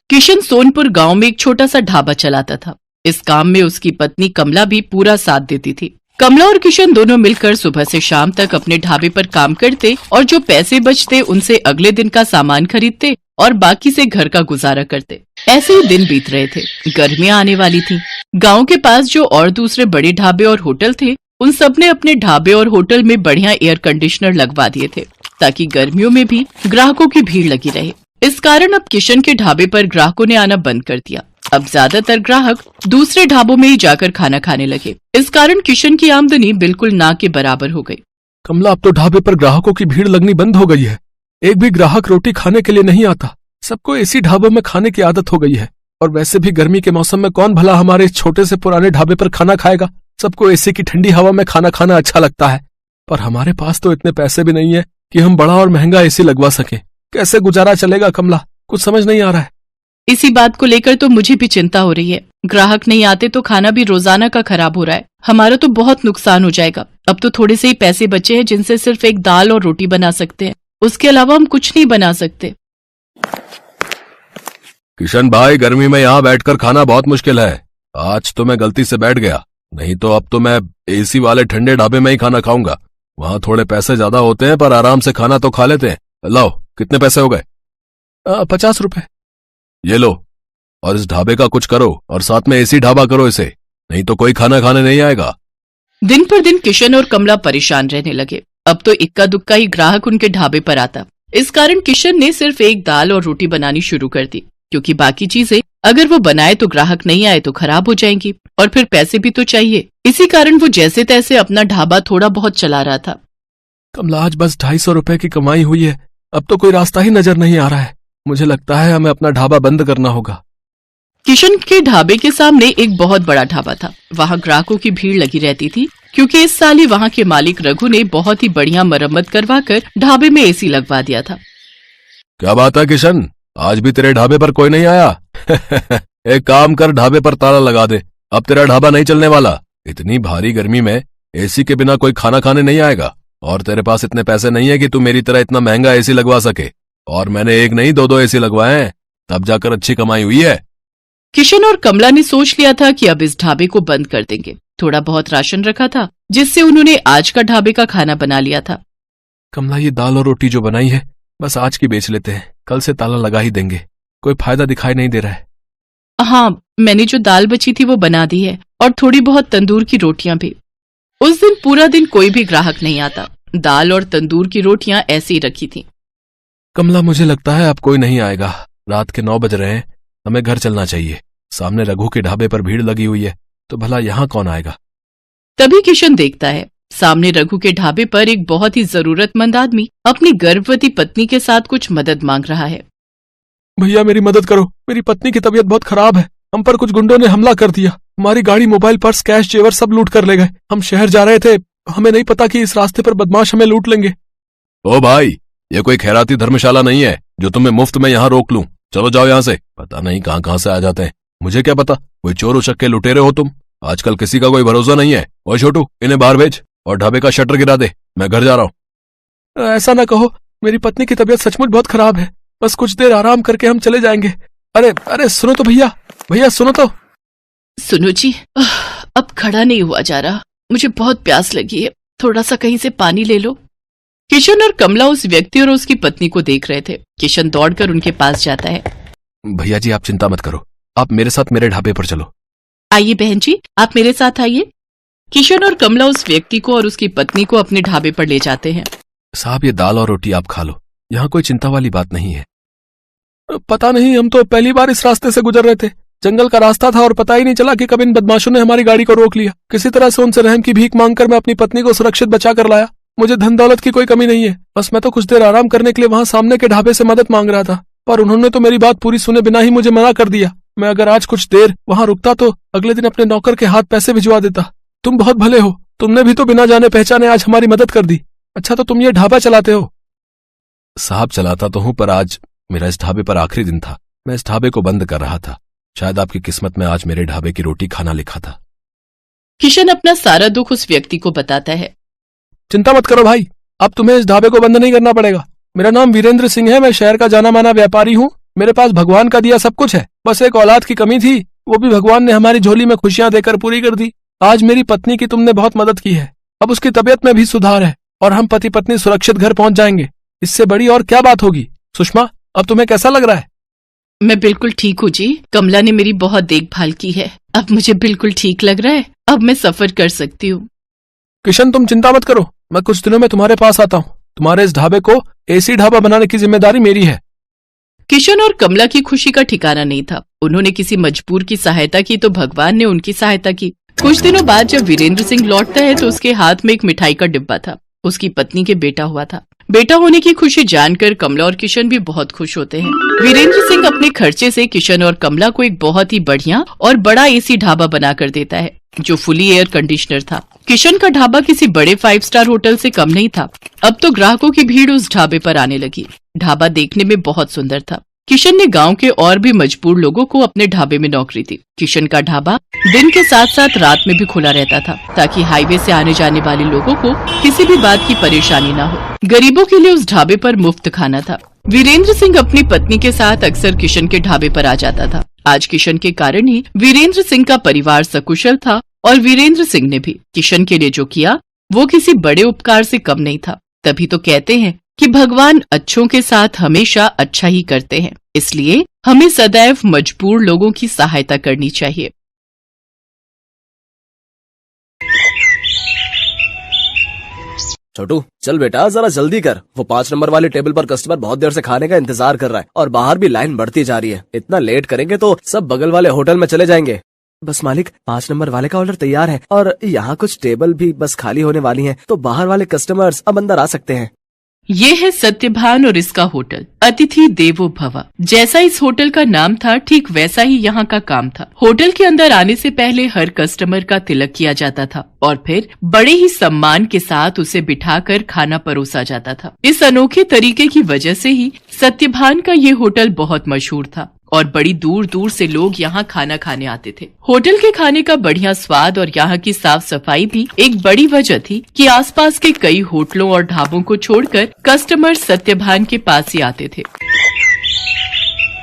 किशन सोनपुर गांव में एक छोटा सा ढाबा चलाता था। इस काम में उसकी पत्नी कमला भी पूरा साथ देती थी। कमला और किशन दोनों मिलकर सुबह से शाम तक अपने ढाबे पर काम करते और जो पैसे बचते उनसे अगले दिन का सामान खरीदते और बाकी से घर का गुजारा करते। ऐसे ही दिन बीत रहे थे। गर्मियां आने वाली थी। गांव के पास जो और दूसरे बड़े ढाबे और होटल थे, उन सब ने अपने ढाबे और होटल में बढ़िया एयर कंडीशनर लगवा दिए थे ताकि गर्मियों में भी ग्राहकों की भीड़ लगी रहे। इस कारण अब किशन के ढाबे पर ग्राहकों ने आना बंद कर दिया। अब ज्यादातर ग्राहक दूसरे ढाबों में ही जाकर खाना खाने लगे। इस कारण किशन की आमदनी बिल्कुल ना के बराबर हो गई। कमला, अब तो ढाबे पर ग्राहकों की भीड़ लगनी बंद हो गई है। एक भी ग्राहक रोटी खाने के लिए नहीं आता। सबको इसी ढाबों में खाने की आदत हो गई है। और वैसे भी गर्मी के मौसम में कौन भला हमारे इस छोटे से पुराने ढाबे पर खाना खाएगा। सबको एसी की ठंडी हवा में खाना खाना अच्छा लगता है, पर हमारे पास तो इतने पैसे भी नहीं है कि हम बड़ा और महंगा एसी लगवा सकें। कैसे गुजारा चलेगा कमला, कुछ समझ नहीं आ रहा है। इसी बात को लेकर तो मुझे भी चिंता हो रही है। ग्राहक नहीं आते तो खाना भी रोजाना का खराब हो रहा है। हमारा तो बहुत नुकसान हो जाएगा। अब तो थोड़े से ही पैसे बचे हैं जिनसे सिर्फ एक दाल और रोटी बना सकते हैं। उसके अलावा हम कुछ नहीं बना सकते। किशन भाई, गर्मी में यहाँ बैठकर खाना बहुत मुश्किल है। आज तो मैं गलती से बैठ गया, नहीं तो अब तो मैं एसी वाले ठंडे ढाबे में ही खाना खाऊंगा। वहाँ थोड़े पैसे ज्यादा होते हैं पर आराम से खाना तो खा लेते हैं। लाओ, कितने पैसे हो गए? 50 रुपए। ये लो, और इस ढाबे का कुछ करो और साथ में एसी ढाबा करो इसे, नहीं तो कोई खाना खाने नहीं आएगा। दिन पर दिन किशन और कमला परेशान रहने लगे। अब तो इक्का दुक्का ही ग्राहक उनके ढाबे पर आता। इस कारण किशन ने सिर्फ एक दाल और रोटी बनानी शुरू कर दी, क्योंकि बाकी चीजें अगर वो बनाए तो ग्राहक नहीं आए तो खराब हो जाएंगी और फिर पैसे भी तो चाहिए। इसी कारण वो जैसे तैसे अपना ढाबा थोड़ा बहुत चला रहा था। कमला, आज बस 250 रुपए की कमाई हुई है। अब तो कोई रास्ता ही नजर नहीं आ रहा है। मुझे लगता है हमें अपना ढाबा बंद करना होगा। किशन के ढाबे के सामने एक बहुत बड़ा ढाबा था। वहाँ ग्राहकों की भीड़ लगी रहती थी, क्योंकि इस साल ही वहाँ के मालिक रघु ने बहुत ही बढ़िया मरम्मत करवाकर ढाबे में एसी लगवा दिया था। क्या बात है किशन, आज भी तेरे ढाबे पर कोई नहीं आया? एक काम कर, ढाबे पर ताला लगा दे। अब तेरा ढाबा नहीं चलने वाला। इतनी भारी गर्मी में एसी के बिना कोई खाना खाने नहीं आएगा, और तेरे पास इतने पैसे नहीं है कि तू मेरी तरह इतना महंगा एसी लगवा सके। और मैंने एक नहीं 2-2 एसी लगवाए हैं, तब जाकर अच्छी कमाई हुई है। किशन और कमला ने सोच लिया था कि अब इस ढाबे को बंद कर देंगे। थोड़ा बहुत राशन रखा था, जिससे उन्होंने आज का ढाबे का खाना बना लिया था। कमला, ये दाल और रोटी जो बनाई है बस आज की बेच लेते हैं, कल से ताला लगा ही देंगे। कोई फायदा दिखाई नहीं दे रहा है। हाँ, मैंने जो दाल बची थी वो बना दी है, और थोड़ी बहुत तंदूर की रोटियां भी। उस दिन पूरा दिन कोई भी ग्राहक नहीं आता। दाल और तंदूर की रोटियां ऐसी ही रखी थी। कमला, मुझे लगता है अब कोई नहीं आएगा। रात के 9 बज रहे हैं, हमें घर चलना चाहिए। सामने रघु के ढाबे पर भीड़ लगी हुई है, तो भला यहाँ कौन आएगा? तभी किशन देखता है सामने रघु के ढाबे पर एक बहुत ही जरूरतमंद आदमी अपनी गर्भवती पत्नी के साथ कुछ मदद मांग रहा है। भैया, मेरी मदद करो। मेरी पत्नी की तबीयत बहुत खराब है। हम पर कुछ गुंडों ने हमला कर दिया। हमारी गाड़ी, मोबाइल, पर्स, कैश, जेवर सब लूट कर ले गए। हम शहर जा रहे थे, हमें नहीं पता कि इस रास्ते पर बदमाश हमें लूट लेंगे। ओ भाई, ये कोई खैराती धर्मशाला नहीं है जो तुम्हें मुफ्त में यहाँ रोक लूं। चलो जाओ यहाँ से। पता नहीं कहाँ से आ जाते हैं। मुझे क्या पता, कोई चोर उचक्के लुटेरे हो तुम। आजकल किसी का कोई भरोसा नहीं है। ओए छोटू, इन्हें बाहर भेज और ढाबे का शटर गिरा दे। मैं घर जा रहा हूँ। ऐसा ना कहो, मेरी पत्नी की तबीयत सचमुच बहुत खराब है। बस कुछ देर आराम करके हम चले जाएंगे। अरे सुनो तो भैया, भैया सुनो तो। सुनो जी, अब खड़ा नहीं हुआ जा रहा। मुझे बहुत प्यास लगी है, थोड़ा सा कहीं से पानी ले लो। किशन और कमला उस व्यक्ति और उसकी पत्नी को देख रहे थे। किशन दौड़कर उनके पास जाता है। भैया जी, आप चिंता मत करो, आप मेरे साथ मेरे ढाबे पर चलो। आइए बहन जी, आप मेरे साथ आइए। किशन और कमला उस व्यक्ति को और उसकी पत्नी को अपने ढाबे पर ले जाते हैं। साहब, ये दाल और रोटी आप खा लो, यहाँ कोई चिंता वाली बात नहीं है। पता नहीं, हम तो पहली बार इस रास्ते से गुजर रहे थे। जंगल का रास्ता था और पता ही नहीं चला कि कब इन बदमाशों ने हमारी गाड़ी को रोक लिया। किसी तरह से उनसे रहम की भीख मांगकर मैं अपनी पत्नी को सुरक्षित बचा कर लाया। मुझे धन दौलत की कोई कमी नहीं है। बस मैं तो कुछ देर आराम करने के लिए वहाँ सामने के ढाबे से मदद मांग रहा था, पर उन्होंने तो मेरी बात पूरी सुने बिना ही मुझे मना कर दिया। मैं अगर आज कुछ देर वहाँ रुकता तो अगले दिन अपने नौकर के हाथ पैसे भिजवा देता। तुम बहुत भले हो, तुमने भी तो बिना जाने पहचाने आज हमारी मदद कर दी। अच्छा, तो तुम ये ढाबा चलाते हो? साहब, चलाता तो हूँ, पर आज मेरा इस ढाबे पर आखिरी दिन था। मैं इस ढाबे को बंद कर रहा था। शायद आपकी किस्मत में आज मेरे ढाबे की रोटी खाना लिखा था। किशन अपना सारा दुख उस व्यक्ति को बताता है। चिंता मत करो भाई, अब तुम्हें इस ढाबे को बंद नहीं करना पड़ेगा। मेरा नाम वीरेंद्र सिंह है, मैं शहर का जाना माना व्यापारी हूँ। मेरे पास भगवान का दिया सब कुछ है, बस एक औलाद की कमी थी, वो भी भगवान ने हमारी झोली में खुशियां देकर पूरी कर दी। आज मेरी पत्नी की तुमने बहुत मदद की है, अब उसकी तबीयत में भी सुधार है और हम पति पत्नी सुरक्षित घर पहुंच जाएंगे। इससे बड़ी और क्या बात होगी। सुषमा, अब तुम्हें कैसा लग रहा है? मैं बिल्कुल ठीक हूँ जी। कमला ने मेरी बहुत देखभाल की है, अब मुझे बिल्कुल ठीक लग रहा है। अब मैं सफर कर सकती हूँ। किशन, तुम चिंता मत करो, मैं कुछ दिनों में तुम्हारे पास आता हूँ। तुम्हारे इस ढाबे को एसी ढाबा बनाने की जिम्मेदारी मेरी है। किशन और कमला की खुशी का ठिकाना नहीं था। उन्होंने किसी मजबूर की सहायता की तो भगवान ने उनकी सहायता की। कुछ दिनों बाद जब वीरेंद्र सिंह लौटता है तो उसके हाथ में एक मिठाई का डिब्बा था। उसकी पत्नी के बेटा हुआ था। बेटा होने की खुशी जानकर कमला और किशन भी बहुत खुश होते हैं। वीरेंद्र सिंह अपने खर्चे से किशन और कमला को एक बहुत ही बढ़िया और बड़ा एसी ढाबा बनाकर देता है, जो फुली एयर कंडीशनर था। किशन का ढाबा किसी बड़े 5 स्टार होटल से कम नहीं था। अब तो ग्राहकों की भीड़ उस ढाबे पर आने लगी। ढाबा देखने में बहुत सुंदर था। किशन ने गांव के और भी मजबूर लोगों को अपने ढाबे में नौकरी दी। किशन का ढाबा दिन के साथ साथ रात में भी खुला रहता था, ताकि हाईवे से आने जाने वाले लोगों को किसी भी बात की परेशानी न हो। गरीबों के लिए उस ढाबे पर मुफ्त खाना था। वीरेंद्र सिंह अपनी पत्नी के साथ अक्सर किशन के ढाबे पर आ जाता था। आज किशन के कारण ही वीरेंद्र सिंह का परिवार सकुशल था और वीरेंद्र सिंह ने भी किशन के लिए जो किया वो किसी बड़े उपकार से कम नहीं था। तभी तो कहते हैं कि भगवान अच्छों के साथ हमेशा अच्छा ही करते हैं, इसलिए हमें सदैव मजबूर लोगों की सहायता करनी चाहिए। छोटू, चल बेटा जरा जल्दी कर। वो 5 नंबर वाले टेबल पर कस्टमर बहुत देर से खाने का इंतजार कर रहा है और बाहर भी लाइन बढ़ती जा रही है। इतना लेट करेंगे तो सब बगल वाले होटल में चले जाएंगे। बस मालिक, 5 नंबर वाले का ऑर्डर तैयार है और यहाँ कुछ टेबल भी बस खाली होने वाली हैं, तो बाहर वाले कस्टमर्स अब अंदर आ सकते हैं। ये है सत्यभान और इसका होटल अतिथि देवो भव। जैसा इस होटल का नाम था, ठीक वैसा ही यहाँ का काम था। होटल के अंदर आने से पहले हर कस्टमर का तिलक किया जाता था और फिर बड़े ही सम्मान के साथ उसे बिठाकर खाना परोसा जाता था। इस अनोखे तरीके की वजह से ही सत्यभान का ये होटल बहुत मशहूर था और बड़ी दूर दूर से लोग यहाँ खाना खाने आते थे। होटल के खाने का बढ़िया स्वाद और यहाँ की साफ सफाई भी एक बड़ी वजह थी कि आसपास के कई होटलों और ढाबों को छोड़कर कस्टमर सत्यभान के पास ही आते थे।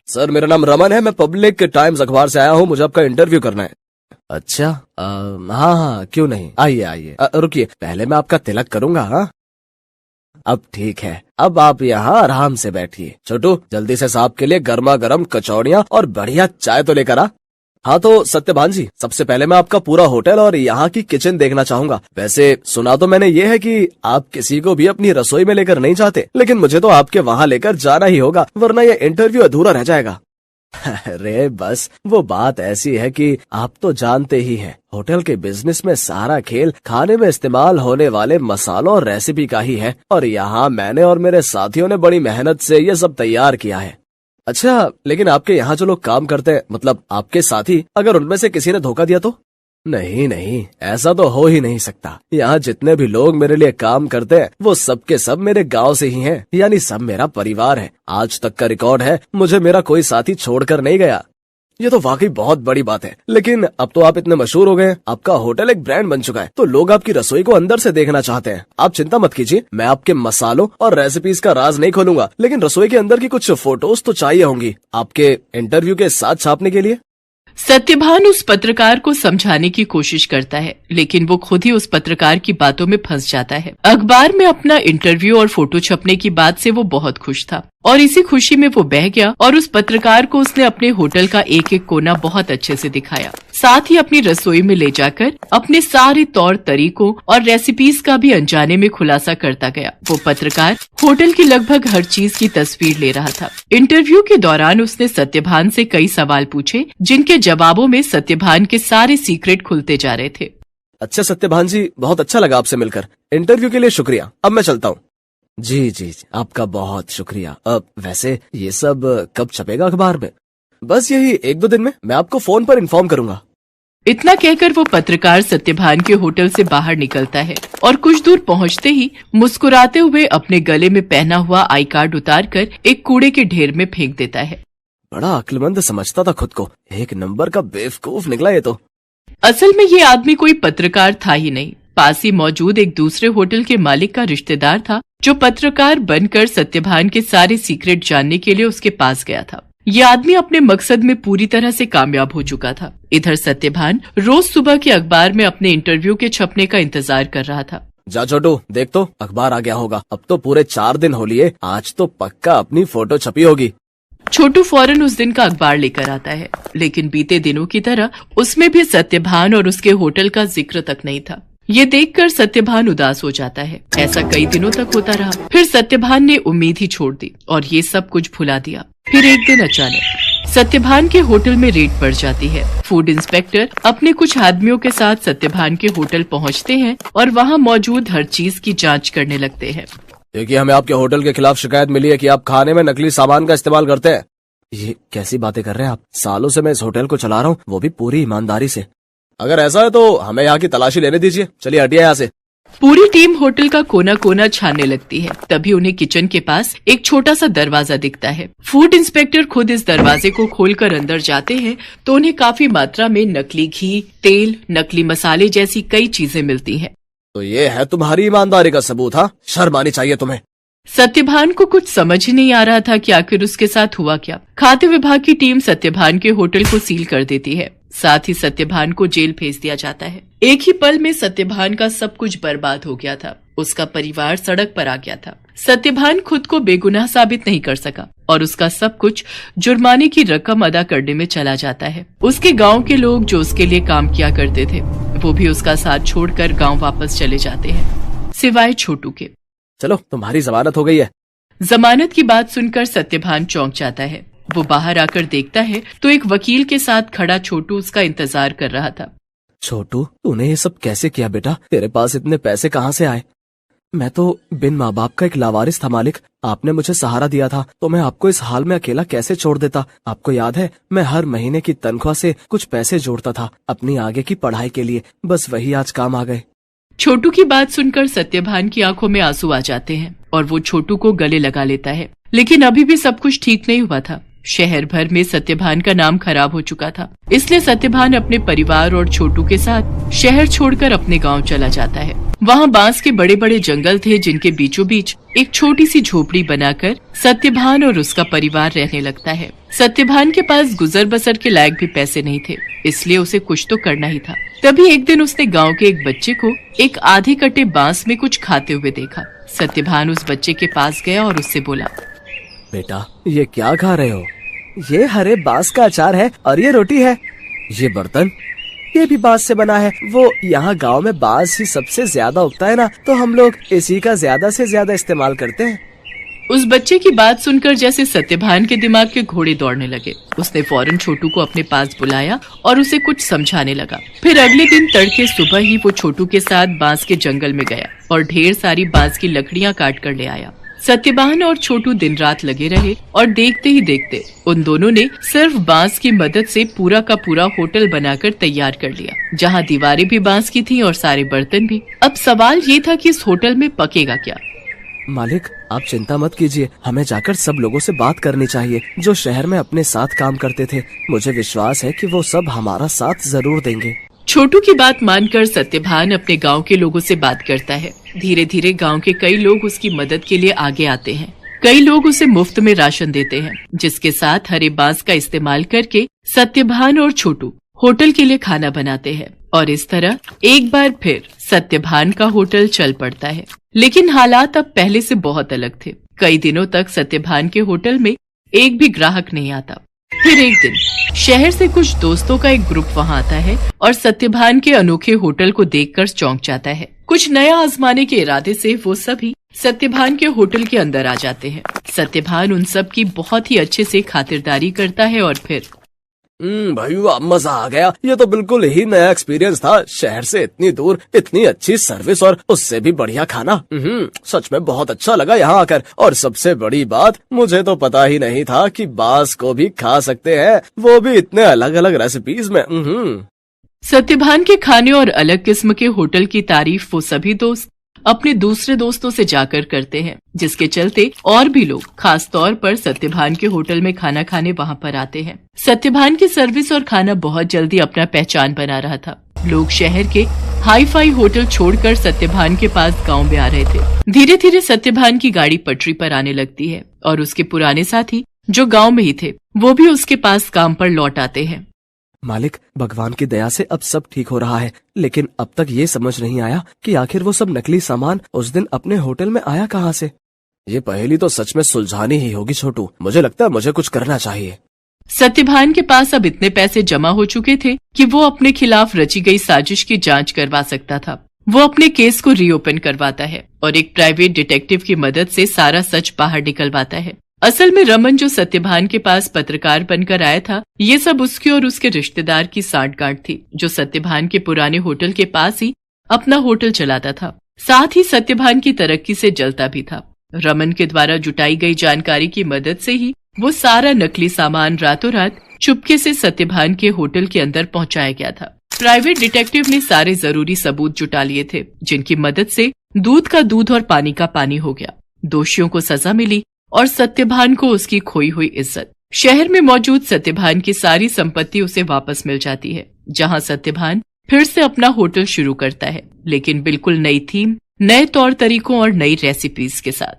सर, मेरा नाम रमन है, मैं पब्लिक टाइम्स अखबार से आया हूँ, मुझे आपका इंटरव्यू करना है। अच्छा, हाँ, क्यों नहीं, आइए आइए। रुकिए, पहले मैं आपका तिलक करूंगा। हाँ, अब ठीक है, अब आप यहाँ आराम से बैठिए। छोटू, जल्दी से साहब के लिए गर्मा गर्म कचौड़ियाँ और बढ़िया चाय तो लेकर आ। हाँ तो सत्यभान जी, सबसे पहले मैं आपका पूरा होटल और यहाँ की किचन देखना चाहूंगा। वैसे सुना तो मैंने ये है कि आप किसी को भी अपनी रसोई में लेकर नहीं जाते, लेकिन मुझे तो आपके वहाँ लेकर जाना ही होगा, वरना ये इंटरव्यू अधूरा रह जाएगा। अरे बस वो बात ऐसी है कि आप तो जानते ही हैं, होटल के बिजनेस में सारा खेल खाने में इस्तेमाल होने वाले मसालों और रेसिपी का ही है, और यहाँ मैंने और मेरे साथियों ने बड़ी मेहनत से ये सब तैयार किया है। अच्छा, लेकिन आपके यहाँ जो लोग काम करते हैं, मतलब आपके साथी, अगर उनमें से किसी ने धोखा दिया तो? नहीं नहीं, ऐसा तो हो ही नहीं सकता। यहाँ जितने भी लोग मेरे लिए काम करते हैं वो सब के सब मेरे गांव से ही हैं, यानी सब मेरा परिवार है। आज तक का रिकॉर्ड है, मुझे मेरा कोई साथी छोड़कर नहीं गया। ये तो वाकई बहुत बड़ी बात है। लेकिन अब तो आप इतने मशहूर हो गए, आपका होटल एक ब्रांड बन चुका है, तो लोग आपकी रसोई को अंदर से देखना चाहते हैं। आप चिंता मत कीजिए, मैं आपके मसालों और रेसिपीज का राज नहीं खोलूंगा, लेकिन रसोई के अंदर की कुछ फोटोज तो चाहिए होंगी आपके इंटरव्यू के साथ छापने के लिए। सत्यभान उस पत्रकार को समझाने की कोशिश करता है, लेकिन वो खुद ही उस पत्रकार की बातों में फंस जाता है। अखबार में अपना इंटरव्यू और फोटो छपने की बात से वो बहुत खुश था और इसी खुशी में वो बह गया और उस पत्रकार को उसने अपने होटल का एक एक कोना बहुत अच्छे से दिखाया। साथ ही अपनी रसोई में ले जाकर अपने सारे तौर तरीकों और रेसिपीज का भी अनजाने में खुलासा करता गया। वो पत्रकार होटल की लगभग हर चीज की तस्वीर ले रहा था। इंटरव्यू के दौरान उसने सत्यभान से कई सवाल पूछे, जिनके जवाबों में सत्यभान के सारे सीक्रेट खुलते जा रहे थे। अच्छा सत्यभान जी, बहुत अच्छा लगा आपसे मिलकर। इंटरव्यू के लिए शुक्रिया, अब मैं चलता हूँ। जी जी, आपका बहुत शुक्रिया। अब वैसे ये सब कब छपेगा अखबार में? बस यही 1-2 दिन में, मैं आपको फोन पर इन्फॉर्म करूंगा। इतना कहकर वो पत्रकार सत्यभान के होटल से बाहर निकलता है और कुछ दूर पहुंचते ही मुस्कुराते हुए अपने गले में पहना हुआ आई कार्ड उतारकर एक कूड़े के ढेर में फेंक देता है। बड़ा अक्लमंद समझता था खुद को, एक नंबर का बेवकूफ निकला ये तो। असल में ये आदमी कोई पत्रकार था ही नहीं, पास ही मौजूद एक दूसरे होटल के मालिक का रिश्तेदार था, जो पत्रकार बनकर सत्यभान के सारे सीक्रेट जानने के लिए उसके पास गया था। ये आदमी अपने मकसद में पूरी तरह से कामयाब हो चुका था। इधर सत्यभान रोज सुबह के अखबार में अपने इंटरव्यू के छपने का इंतजार कर रहा था। जा छोटू, देख तो अखबार आ गया होगा। अब तो पूरे 4 दिन हो लिए, आज तो पक्का अपनी फोटो छपी होगी। छोटू फौरन उस दिन का अखबार लेकर आता है, लेकिन बीते दिनों की तरह उसमें भी सत्यभान और उसके होटल का जिक्र तक नहीं था। ये देखकर सत्यभान उदास हो जाता है। ऐसा कई दिनों तक होता रहा। फिर सत्यभान ने उम्मीद ही छोड़ दी और ये सब कुछ भुला दिया। फिर एक दिन अचानक सत्यभान के होटल में रेड पड़ जाती है। फूड इंस्पेक्टर अपने कुछ आदमियों के साथ सत्यभान के होटल पहुंचते हैं और वहां मौजूद हर चीज की जांच करने लगते हैं। देखिए, हमें आपके होटल के खिलाफ शिकायत मिली है कि आप खाने में नकली सामान का इस्तेमाल करते हैं। ये कैसी बातें कर रहे हैं आप? सालों से मैं इस होटल को चला रहा हूँ, वो भी पूरी ईमानदारी से। अगर ऐसा है तो हमें यहाँ की तलाशी लेने दीजिए। चलिए हटिए यहाँ से। पूरी टीम होटल का कोना कोना छानने लगती है। तभी उन्हें किचन के पास एक छोटा सा दरवाजा दिखता है। फूड इंस्पेक्टर खुद इस दरवाजे को खोलकर अंदर जाते हैं तो उन्हें काफी मात्रा में नकली घी, तेल, नकली मसाले जैसी कई चीजें मिलती हैं। तो ये है तुम्हारी ईमानदारी का सबूत? हाँ, शर्म आनी चाहिए तुम्हें। सत्यभान को कुछ समझ ही नहीं आ रहा था कि आखिर उसके साथ हुआ क्या। खाद्य विभाग की टीम सत्यभान के होटल को सील कर देती है। साथ ही सत्यभान को जेल भेज दिया जाता है। एक ही पल में सत्यभान का सब कुछ बर्बाद हो गया था। उसका परिवार सड़क पर आ गया था। सत्यभान खुद को बेगुनाह साबित नहीं कर सका और उसका सब कुछ जुर्माने की रकम अदा करने में चला जाता है। उसके गांव के लोग जो उसके लिए काम किया करते थे, वो भी उसका साथ छोड़कर गांव वापस चले जाते हैं, सिवाय छोटू के। चलो, तुम्हारी जमानत हो गई है। जमानत की बात सुनकर सत्यभान चौंक जाता है। वो बाहर आकर देखता है तो एक वकील के साथ खड़ा छोटू उसका इंतजार कर रहा था। छोटू, तूने ये सब कैसे किया बेटा? तेरे पास इतने पैसे कहाँ से आए? मैं तो बिन माँ बाप का एक लावारिस था मालिक। आपने मुझे सहारा दिया था तो मैं आपको इस हाल में अकेला कैसे छोड़ देता? आपको याद है, मैं हर महीने की तनख्वाह से कुछ पैसे जोड़ता था अपनी आगे की पढ़ाई के लिए। बस वही आज काम आ गए। छोटू की बात सुनकर सत्यभान की आंखों में आंसू आ जाते हैं और वो छोटू को गले लगा लेता है। लेकिन अभी भी सब कुछ ठीक नहीं हुआ था। शहर भर में सत्यभान का नाम खराब हो चुका था। इसलिए सत्यभान अपने परिवार और छोटू के साथ शहर छोड़कर अपने गांव चला जाता है। वहां बांस के बड़े बड़े जंगल थे, जिनके बीचों बीच एक छोटी सी झोपड़ी बनाकर सत्यभान और उसका परिवार रहने लगता है। सत्यभान के पास गुजर बसर के लायक भी पैसे नहीं थे, इसलिए उसे कुछ तो करना ही था। तभी एक दिन उसने गांव के एक बच्चे को एक आधे कटे बांस में कुछ खाते हुए देखा। सत्यभान उस बच्चे के पास गया और उससे बोला, बेटा, ये क्या खा रहे हो? ये हरे बांस का अचार है और ये रोटी है। ये बर्तन, ये भी बांस से बना है। वो यहाँ गांव में बांस ही सबसे ज्यादा उगता है ना, तो हम लोग इसी का ज्यादा से ज्यादा इस्तेमाल करते हैं। उस बच्चे की बात सुनकर जैसे सत्यभान के दिमाग के घोड़े दौड़ने लगे। उसने फौरन छोटू को अपने पास बुलाया और उसे कुछ समझाने लगा। फिर अगले दिन तड़के सुबह ही वो छोटू के साथ बांस के जंगल में गया और ढेर सारी बांस की लकड़ियां काट कर ले आया। सत्यभान और छोटू दिन रात लगे रहे और देखते ही देखते उन दोनों ने सिर्फ बांस की मदद से पूरा का पूरा होटल बनाकर तैयार कर लिया, जहां दीवारें भी बांस की थीं और सारे बर्तन भी। अब सवाल ये था कि इस होटल में पकेगा क्या? मालिक, आप चिंता मत कीजिए, हमें जाकर सब लोगों से बात करनी चाहिए जो शहर में अपने साथ काम करते थे। मुझे विश्वास है कि वो सब हमारा साथ जरूर देंगे। छोटू की बात मानकर सत्यभान अपने गांव के लोगों से बात करता है। धीरे धीरे गांव के कई लोग उसकी मदद के लिए आगे आते हैं। कई लोग उसे मुफ्त में राशन देते हैं, जिसके साथ हरे बांस का इस्तेमाल करके सत्यभान और छोटू होटल के लिए खाना बनाते हैं। और इस तरह एक बार फिर सत्यभान का होटल चल पड़ता है। लेकिन हालात अब पहले से बहुत अलग थे। कई दिनों तक सत्यभान के होटल में एक भी ग्राहक नहीं आता। फिर एक दिन शहर से कुछ दोस्तों का एक ग्रुप वहां आता है और सत्यभान के अनोखे होटल को देखकर चौंक जाता है। कुछ नया आजमाने के इरादे से वो सभी सत्यभान के होटल के अंदर आ जाते हैं। सत्यभान उन सब की बहुत ही अच्छे से खातिरदारी करता है और फिर भाई वाह, मजा आ गया। ये तो बिल्कुल ही नया एक्सपीरियंस था। शहर से इतनी दूर इतनी अच्छी सर्विस और उससे भी बढ़िया खाना। सच में बहुत अच्छा लगा यहाँ आकर। और सबसे बड़ी बात, मुझे तो पता ही नहीं था कि बांस को भी खा सकते हैं, वो भी इतने अलग अलग रेसिपीज में। सत्यभान के खाने और अलग किस्म के होटल की तारीफ वो सभी दोस्त अपने दूसरे दोस्तों से जाकर करते हैं, जिसके चलते और भी लोग खास तौर पर सत्यभान के होटल में खाना खाने वहां पर आते हैं। सत्यभान की सर्विस और खाना बहुत जल्दी अपना पहचान बना रहा था। लोग शहर के हाई फाई होटल छोड़कर सत्यभान के पास गांव में आ रहे थे। धीरे धीरे सत्यभान की गाड़ी पटरी पर आने लगती है और उसके पुराने साथी जो गांव में ही थे, वो भी उसके पास काम पर लौट आते हैं। मालिक, भगवान की दया से अब सब ठीक हो रहा है, लेकिन अब तक ये समझ नहीं आया कि आखिर वो सब नकली सामान उस दिन अपने होटल में आया कहाँ से। ये पहेली तो सच में सुलझानी ही होगी छोटू। मुझे लगता है मुझे कुछ करना चाहिए। सत्यभान के पास अब इतने पैसे जमा हो चुके थे कि वो अपने खिलाफ रची गई साजिश की जांच करवा सकता था। वो अपने केस को रीओपन करवाता है और एक प्राइवेट डिटेक्टिव की मदद से सारा सच बाहर निकलवाता है। असल में रमन जो सत्यभान के पास पत्रकार बनकर आया था, ये सब उसके और उसके रिश्तेदार की सांठगांठ थी, जो सत्यभान के पुराने होटल के पास ही अपना होटल चलाता था। साथ ही सत्यभान की तरक्की से जलता भी था। रमन के द्वारा जुटाई गई जानकारी की मदद से ही वो सारा नकली सामान रातों रात चुपके से सत्यभान के होटल के अंदर पहुंचाया गया था। प्राइवेट डिटेक्टिव ने सारे जरूरी सबूत जुटा लिए थे, जिनकी मदद से दूध का दूध और पानी का पानी हो गया। दोषियों को सजा मिली और सत्यभान को उसकी खोई हुई इज्जत। शहर में मौजूद सत्यभान की सारी संपत्ति उसे वापस मिल जाती है, जहां सत्यभान फिर से अपना होटल शुरू करता है, लेकिन बिल्कुल नई थीम, नए तौर तरीकों और नई रेसिपीज के साथ।